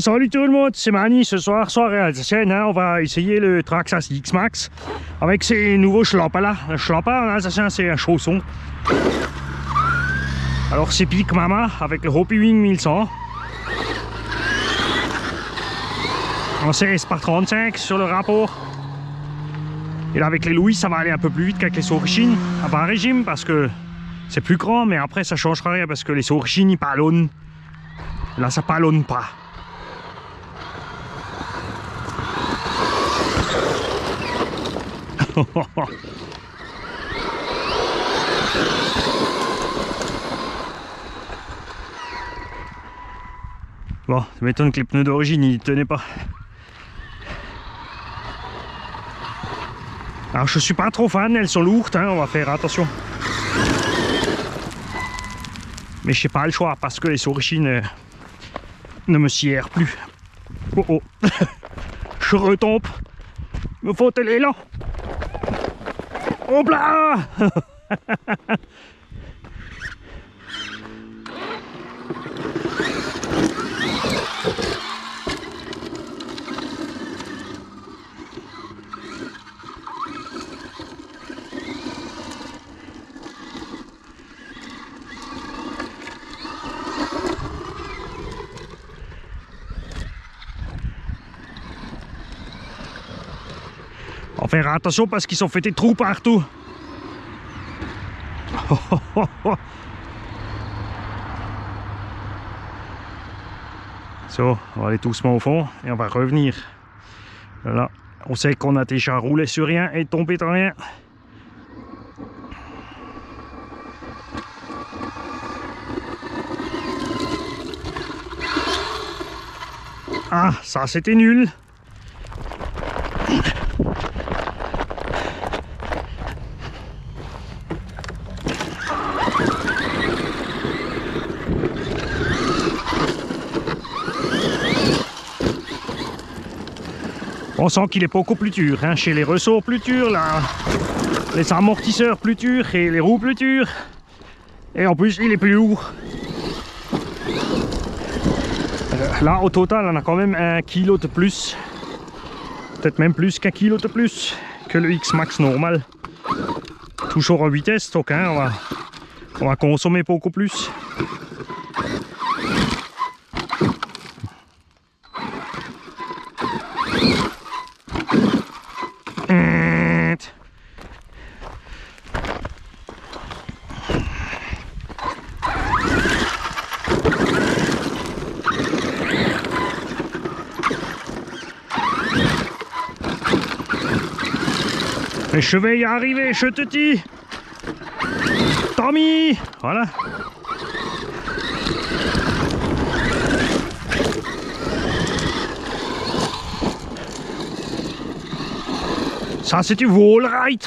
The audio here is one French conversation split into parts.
Salut tout le monde, c'est Mani. Ce soir, soirée alsacienne, on va essayer le Traxxas X-Max avec ces nouveaux schlampas là. Un schlampa en alsacien, c'est un chausson. Alors c'est Peak Mama avec le Hopi Wing 1100 en 16/35 sur le rapport. Et là avec les Louis, ça va aller un peu plus vite qu'avec les Sourichin à bas régime parce que c'est plus grand, mais après ça changera rien parce que les Sourichin ils palonnent. Là ça palonne pas. Bon, ça m'étonne que les pneus d'origine ils tenaient pas. Alors je suis pas trop fan, elles sont lourdes, on va faire attention. Mais je n'ai pas le choix parce que les Sourichin ne me sierrent plus. Oh oh, je retombe. Il me faut de l'élan. Hop là. On va faire attention parce qu'ils ont fait des trous partout. So, on va aller doucement au fond et on va revenir. Voilà. On sait qu'on a déjà roulé sur rien et tombé dans rien. Ah, ça c'était nul. On sent qu'il est beaucoup plus dur, chez les ressorts plus durs, là, les amortisseurs plus durs et les roues plus dures. Et en plus, il est plus lourd. Là, au total, on a quand même 1 kg de plus. Peut-être même plus qu'1 kg de plus que le X-Max normal. Toujours en vitesse, donc on va consommer beaucoup plus. Et je vais y arriver, je te dis. Tommy, voilà. Ça c'est du wall-ride.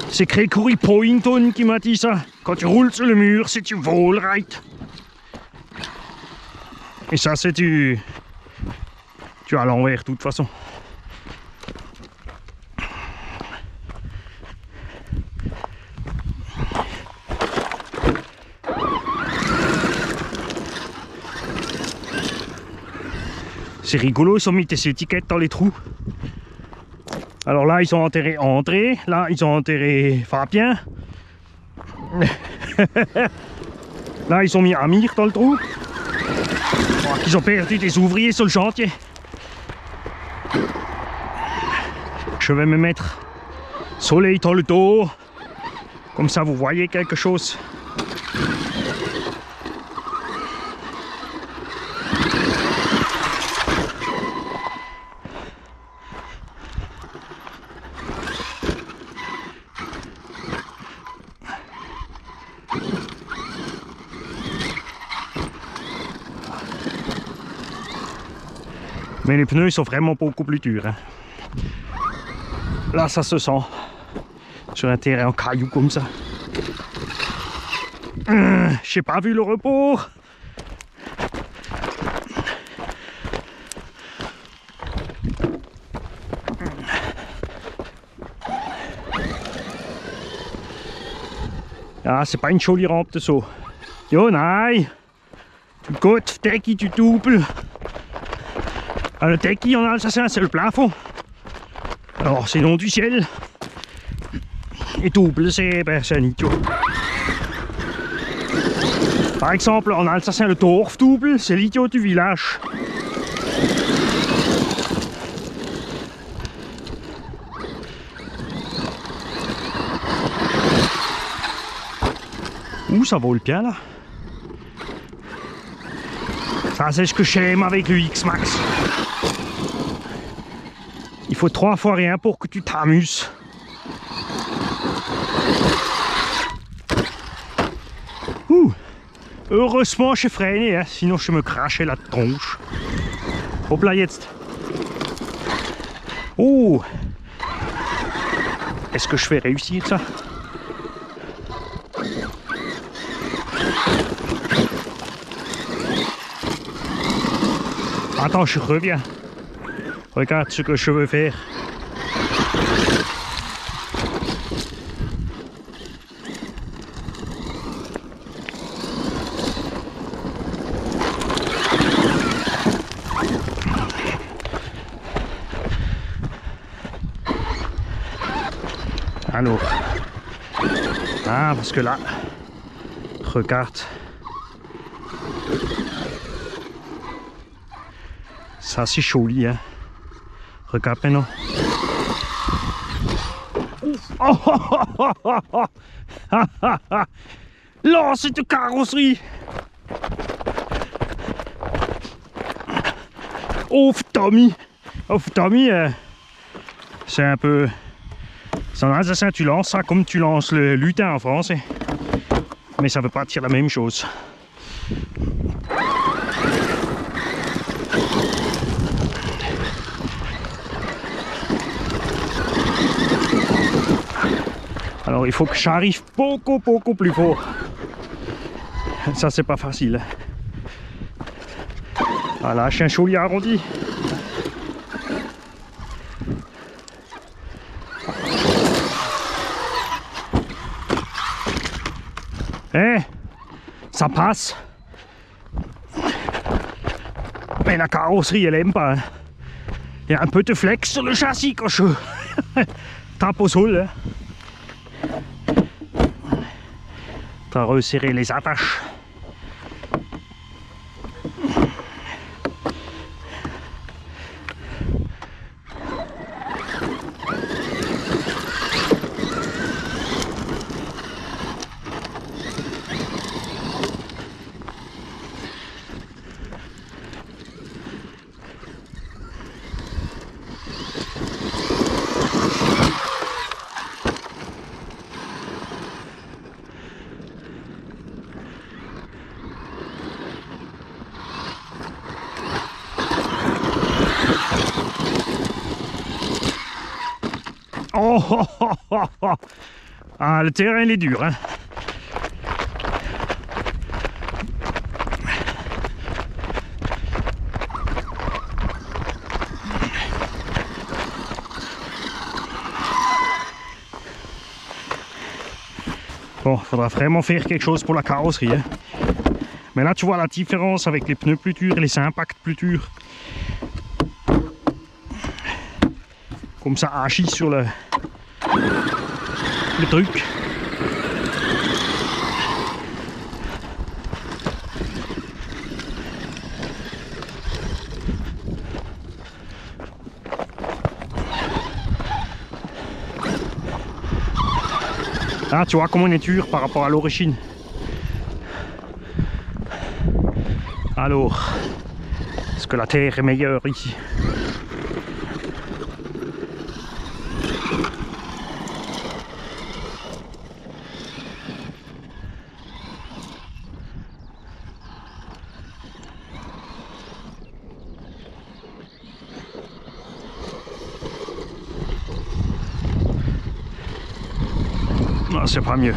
C'est Gregory Poynton qui m'a dit ça. Quand tu roules sur le mur, c'est du wall-ride. Et ça c'est du à l'envers de toute façon. C'est rigolo, ils ont mis des étiquettes dans les trous. Alors là, ils ont enterré André. Là, ils ont enterré Fabien. Là, ils ont mis Amir dans le trou. Oh, ils ont perdu des ouvriers sur le chantier. Je vais me mettre soleil dans le dos. Comme ça, vous voyez quelque chose. Mais les pneus ils sont vraiment beaucoup plus durs. Là ça se sent sur un terrain en cailloux comme ça. J'ai pas vu le repos. Ah, c'est pas une jolie rampe de saut. Yo, nein! Gott, Decki, du Double. Le Decki en alsacien, c'est le plafond. Alors, c'est le nom du ciel. Et Double, c'est un idiot. Par exemple, en alsacien, le Dorfdouble, c'est l'idiot du village. Ouh, ça vole bien là. Ça, c'est ce que j'aime avec le X-Max. Il faut 3 fois rien pour que tu t'amuses. Ouh. Heureusement, je freiné, hein, sinon je me crachais la tronche. Hop là, jetzt. Oh. Est-ce que je vais réussir ça? Attends, je reviens. Regarde ce que je veux faire. Alors. Ah, parce que là, regarde. Ça, c'est joli, hein. Regarde maintenant. Oh, oh, oh, oh, oh, oh. Là, c'est une carrosserie. Ouf, Tommy. Ouf, Tommy, c'est un peu... C'est en alsacien, tu lances ça comme tu lances le lutin en français. Mais ça ne veut pas dire la même chose. Alors il faut que j'arrive beaucoup plus fort. Ça c'est pas facile. Voilà, j'ai un joli arrondi. Eh, ça passe. Mais la carrosserie elle aime pas. Hein. Il y a un peu de flex sur le châssis quand je tape au sol. Hein. T'as resserré les attaches. Oh, oh, oh, oh, oh. Ah, le terrain il est dur, hein. Bon, faudra vraiment faire quelque chose pour la carrosserie, hein. Mais là tu vois la différence avec les pneus plus durs et les impacts plus durs. Comme ça agit sur le truc. Ah, tu vois comment on est dur par rapport à l'origine. Alors, est-ce que la terre est meilleure ici? Non, c'est pas mieux.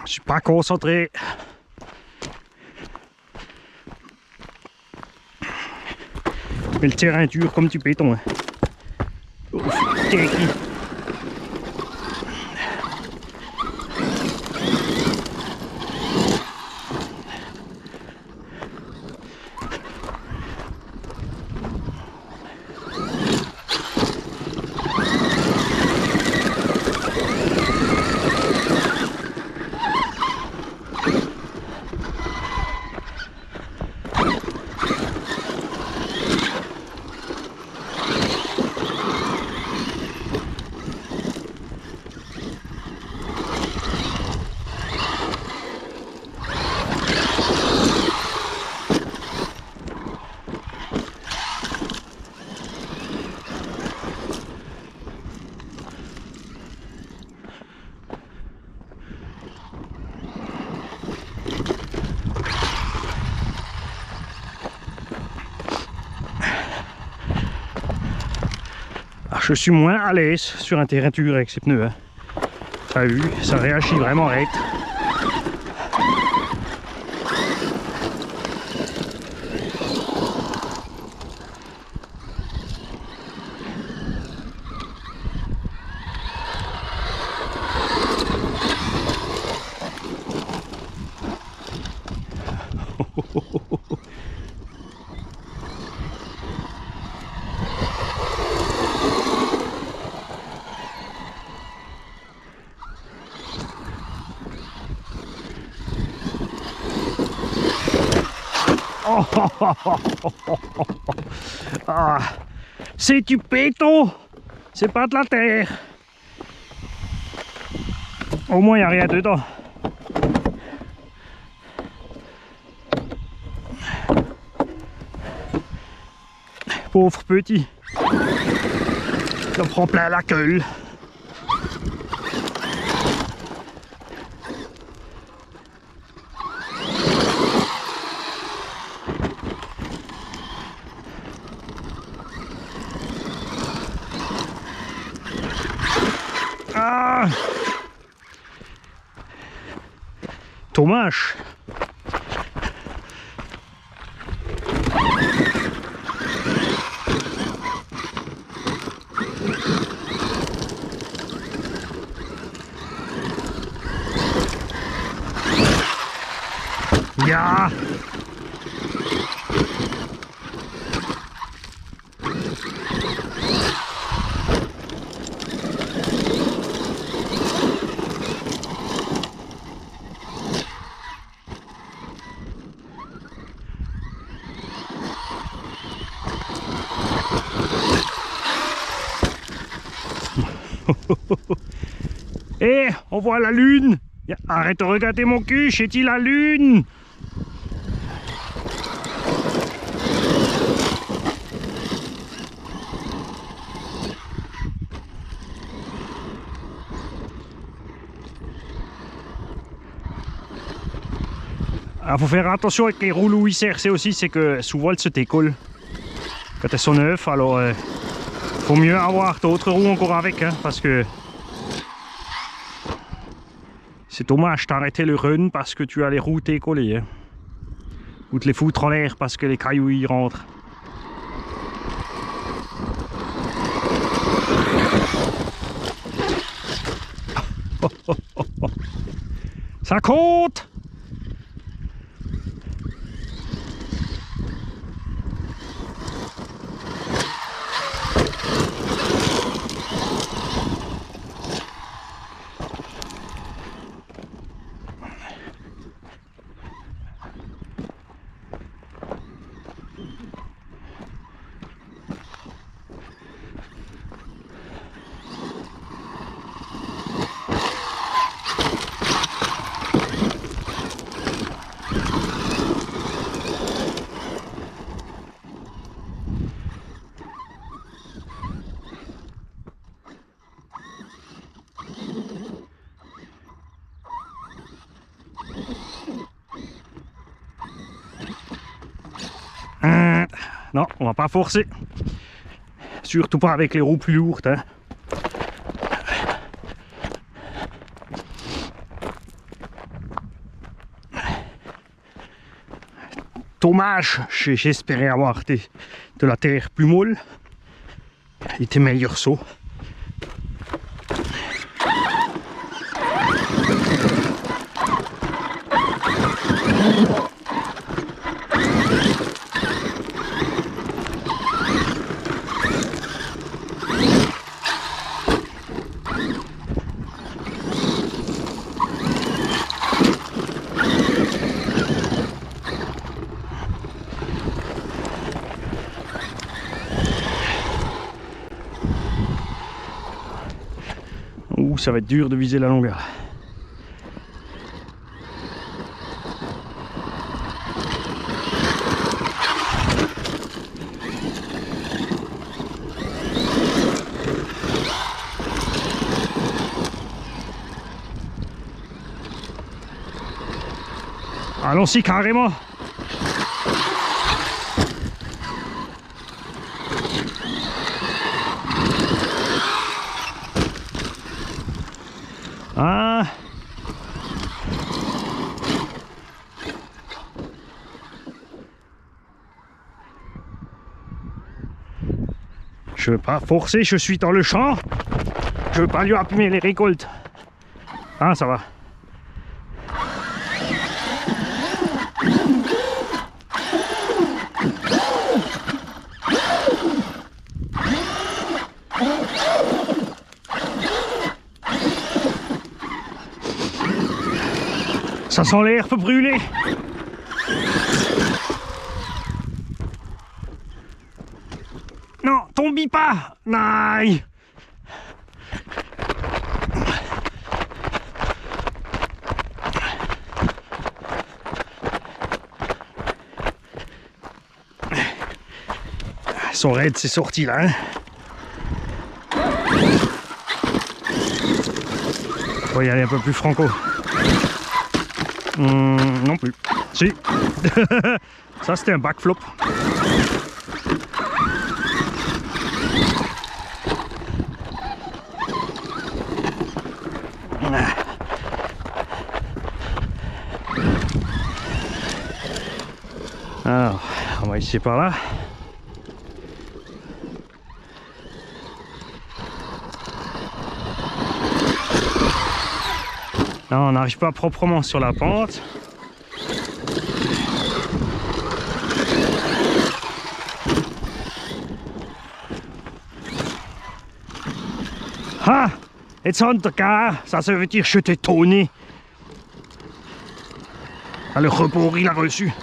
Je suis pas concentré. Mais le terrain est dur comme du béton. Hein. Ouf, je suis moins à l'aise sur un terrain dur avec ces pneus. Hein. Ça a vu, ça réagit vraiment raide. Ah, c'est du béton, c'est pas de la terre. Au moins il n'y a rien dedans. Pauvre petit, il en prend plein la gueule. Ah, dommage. Ja. Eh, on voit la lune. Arrête de regarder mon cul, j'ai-il la lune? Il faut faire attention avec les roues Louis CRC aussi, c'est que souvent elles se décollent quand elles sont neuves, alors faut mieux avoir d'autres roues encore avec, hein, parce que c'est dommage d'arrêter le run parce que tu as les roues décollées, hein, ou de les foutre en l'air parce que les cailloux y rentrent. Ça compte! Non, on va pas forcer. Surtout pas avec les roues plus lourdes. Hein. Dommage, j'espérais avoir de la terre plus molle. Il était meilleur saut. Ouh, ça va être dur de viser la longueur. Allons-y carrément. Ah. Je veux pas forcer, je suis dans le champ. Je veux pas lui abîmer les récoltes. Ah, ça va. Ça sent l'herbe brûlée. Non, tombis pas. Naï. Son raid c'est sorti là. Hein. On va y aller un peu plus franco. Non plus. Si. Ça c'était un backflop. Alors, on va essayer par là. Non, on n'arrive pas proprement sur la pente. Ah, it's on the car. Ça veut dire je t'ai tonné. Ah, le rebord, il a reçu.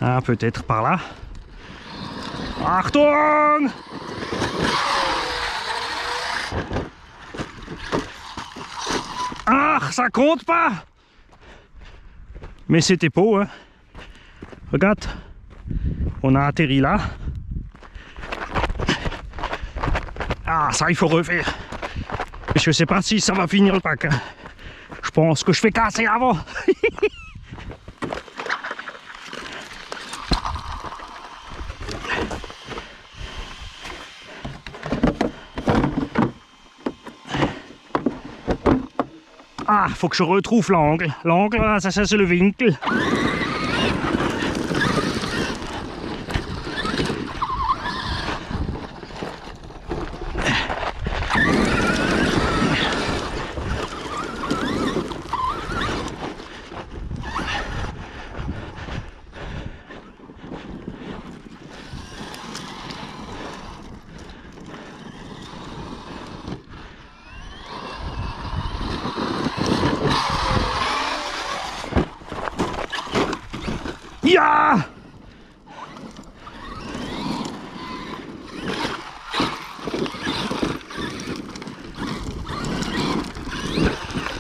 Ah, peut-être par là. Achtung! Ah, ça compte pas! Mais c'était beau, hein? Regarde, on a atterri là. Ah, ça, il faut refaire. Je sais pas si ça va finir le pack. Hein. Je pense que je fais casser avant. Ah, faut que je retrouve l'angle. L'angle, ça c'est le winkel. Ja!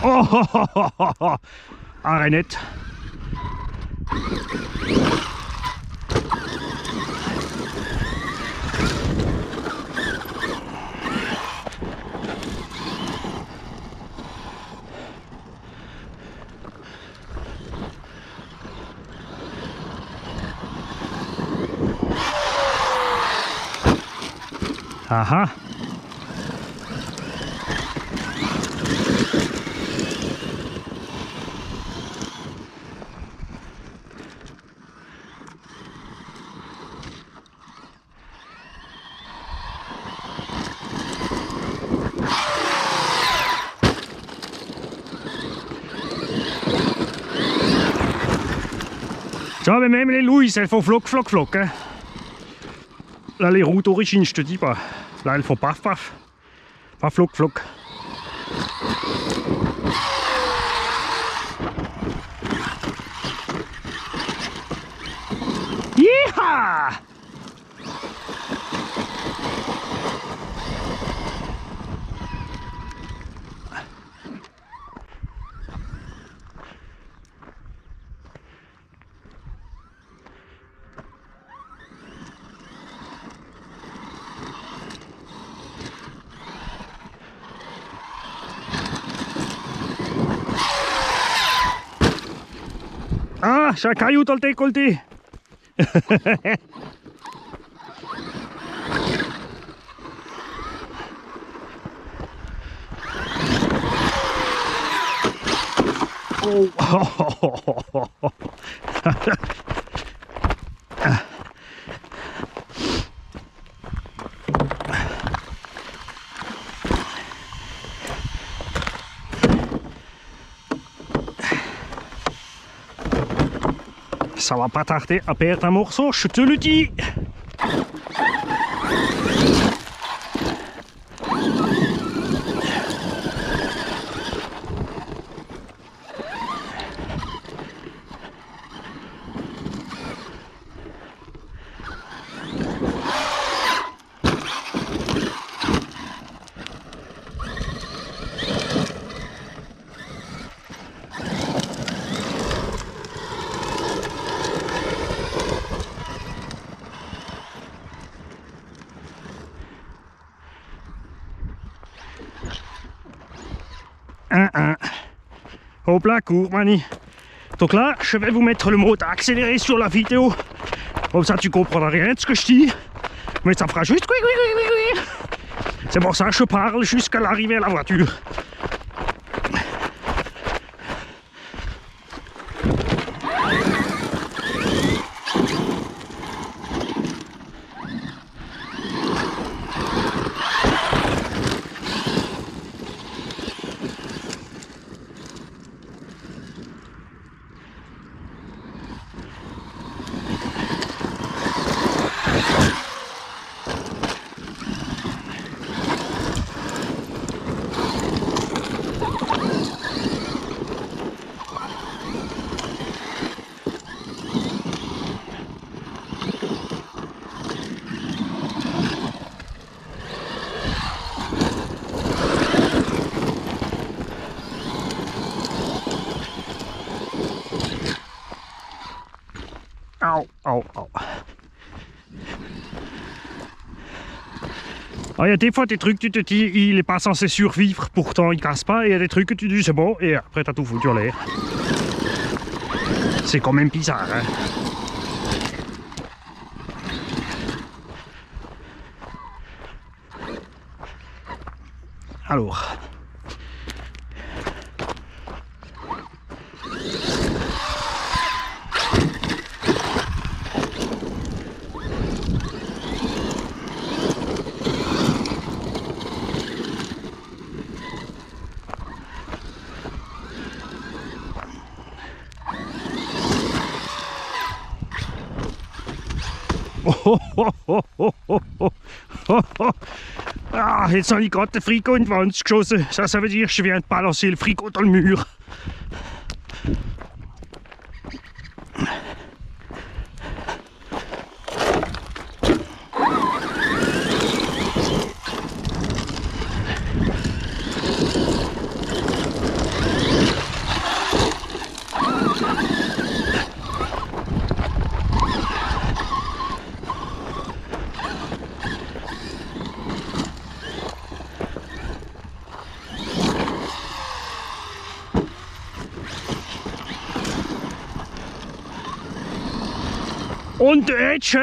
Oh, oh, oh, oh, oh. Arrête. Aha. Tu vois, mais même les Louis, elles font floc, floc, floc. Hein. Là, les routes d'origine, je te dis pas. Là, elles font paf, paf. Pas floc, floc. Yeeha! Ah, j'ai un caillou dans le décolleté. Oh. Ça va pas tarder à perdre un morceau, je te le dis. Hop là, cours, Mani. Donc là, je vais vous mettre le mode accéléré sur la vidéo. Comme ça, tu comprendras rien de ce que je dis. Mais ça fera juste... C'est pour ça que je parle jusqu'à l'arrivée à la voiture. Au. Il y a des fois des trucs, tu te dis, il est pas censé survivre, pourtant il casse pas, et il y a des trucs que tu dis, c'est bon, et après t'as tout foutu en l'air. C'est quand même bizarre, hein. Alors... Ah, jetzt habe ich gerade den Frigo in die Wand geschossen. Ça veut dire que je viens de balancer le frigo dans le mur. Und jetzt,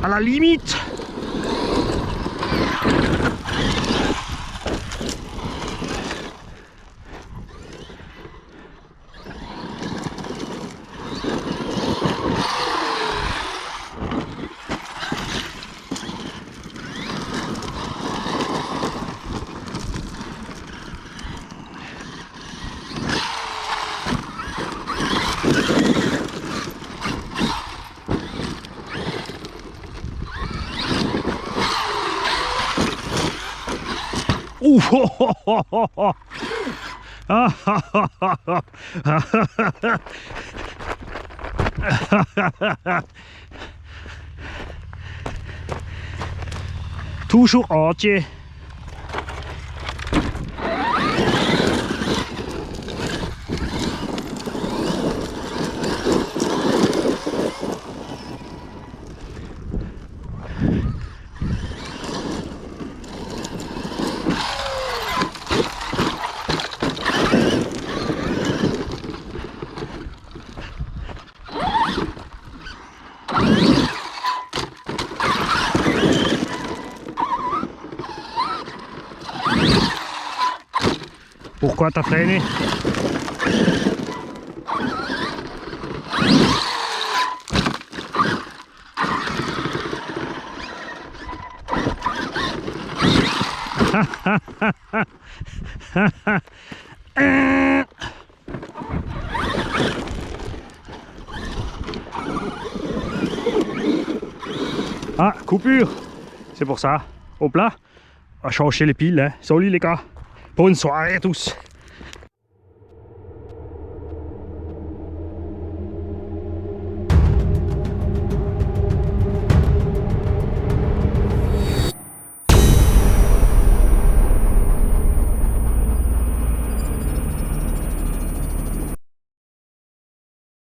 à la limite, Ouh, oh, oh, oh, oh, oh. Ah, ah, ah, ah, ah. Toujours entier. Pourquoi t'as freiné? Ah, coupure. C'est pour ça. Hop là. On va changer les piles. Hein. Salut les gars. Bonne soirée à tous.